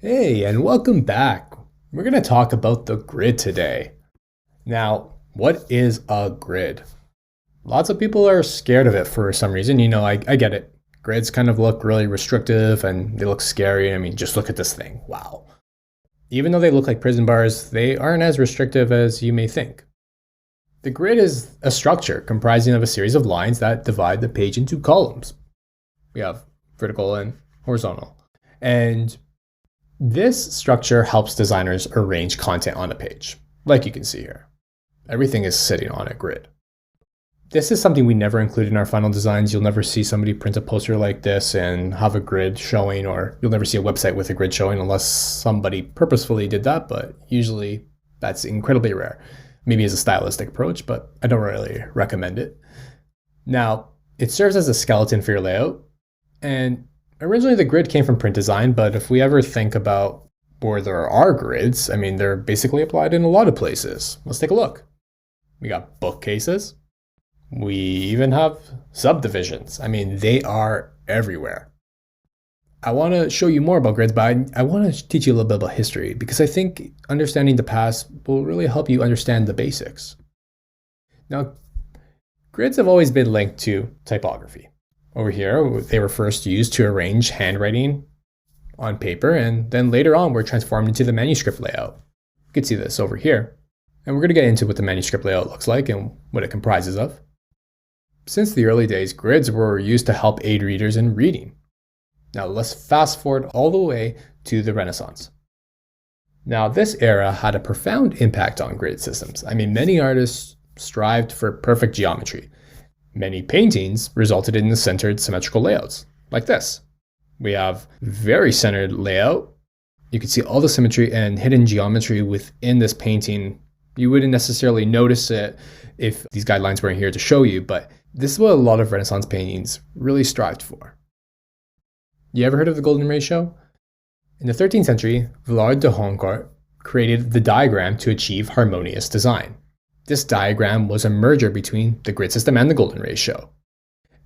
Hey, and welcome back. We're going to talk about the grid today. Now, what is a grid? Lots of people are scared of it for some reason. I get it. Grids kind of look really restrictive and they look scary. I mean, just look at this thing. Wow. Even though they look like prison bars, they aren't as restrictive as you may think. The grid is a structure comprising of a series of lines that divide the page into columns. We have vertical and horizontal. And this structure helps designers arrange content on a page, like you can see here. Everything is sitting on a grid. This is something we never include in our final designs. You'll never see somebody print a poster like this and have a grid showing, or you'll never see a website with a grid showing unless somebody purposefully did that, but usually that's incredibly rare. Maybe as a stylistic approach, but I don't really recommend it. Now, it serves as a skeleton for your layout, and originally the grid came from print design, but if we ever think about where there are grids, I mean, they're basically applied in a lot of places. Let's take a look. We got bookcases. We even have subdivisions. I mean, they are everywhere. I want to show you more about grids, but I want to teach you a little bit about history because I think understanding the past will really help you understand the basics. Now, grids have always been linked to typography. Over here, they were first used to arrange handwriting on paper, and then later on were transformed into the manuscript layout. You can see this over here. And we're going to get into what the manuscript layout looks like and what it comprises of. Since the early days, grids were used to help aid readers in reading. Now let's fast forward all the way to the Renaissance. Now this era had a profound impact on grid systems. I mean, many artists strived for perfect geometry. Many paintings resulted in the centered symmetrical layouts, like this. We have very centered layout. You can see all the symmetry and hidden geometry within this painting. You wouldn't necessarily notice it if these guidelines weren't here to show you, but this is what a lot of Renaissance paintings really strived for. You ever heard of the golden ratio? In the 13th century, Villard de Honcourt created the diagram to achieve harmonious design. This diagram was a merger between the grid system and the golden ratio.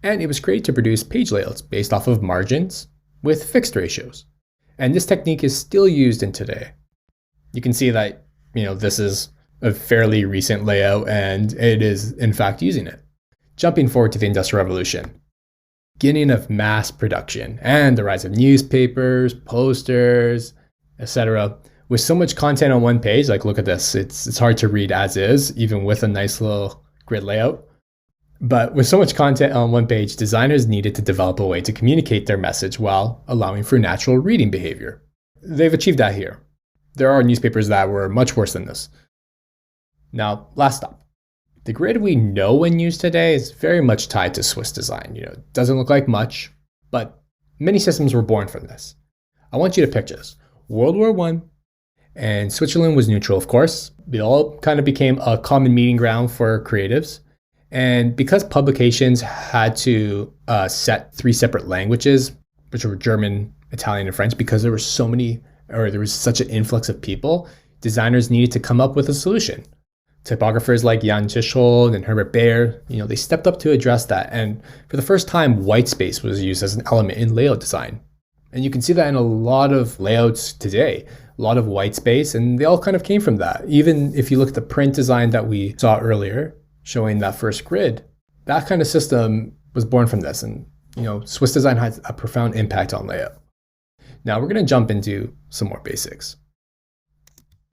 And it was created to produce page layouts based off of margins with fixed ratios. And this technique is still used in today. You can see that, this is a fairly recent layout and it is in fact using it. Jumping forward to the Industrial Revolution, beginning of mass production and the rise of newspapers, posters, etc. With so much content on one page, like look at this, it's hard to read as is, even with a nice little grid layout. But with so much content on one page, designers needed to develop a way to communicate their message while allowing for natural reading behavior. They've achieved that here. There are newspapers that were much worse than this. Now, last stop. The grid we know and use today is very much tied to Swiss design. It doesn't look like much, but many systems were born from this. I want you to picture this. World War I, and Switzerland was neutral, of course. It all kind of became a common meeting ground for creatives. And because publications had to set 3 separate languages, which were German, Italian, and French, because there were there was such an influx of people, designers needed to come up with a solution. Typographers like Jan Tischhold and Herbert Bayer, they stepped up to address that. And for the first time, white space was used as an element in layout design. And you can see that in a lot of layouts today, a lot of white space, and they all kind of came from that. Even if you look at the print design that we saw earlier, showing that first grid, that kind of system was born from this. And, Swiss design has a profound impact on layout. Now we're going to jump into some more basics.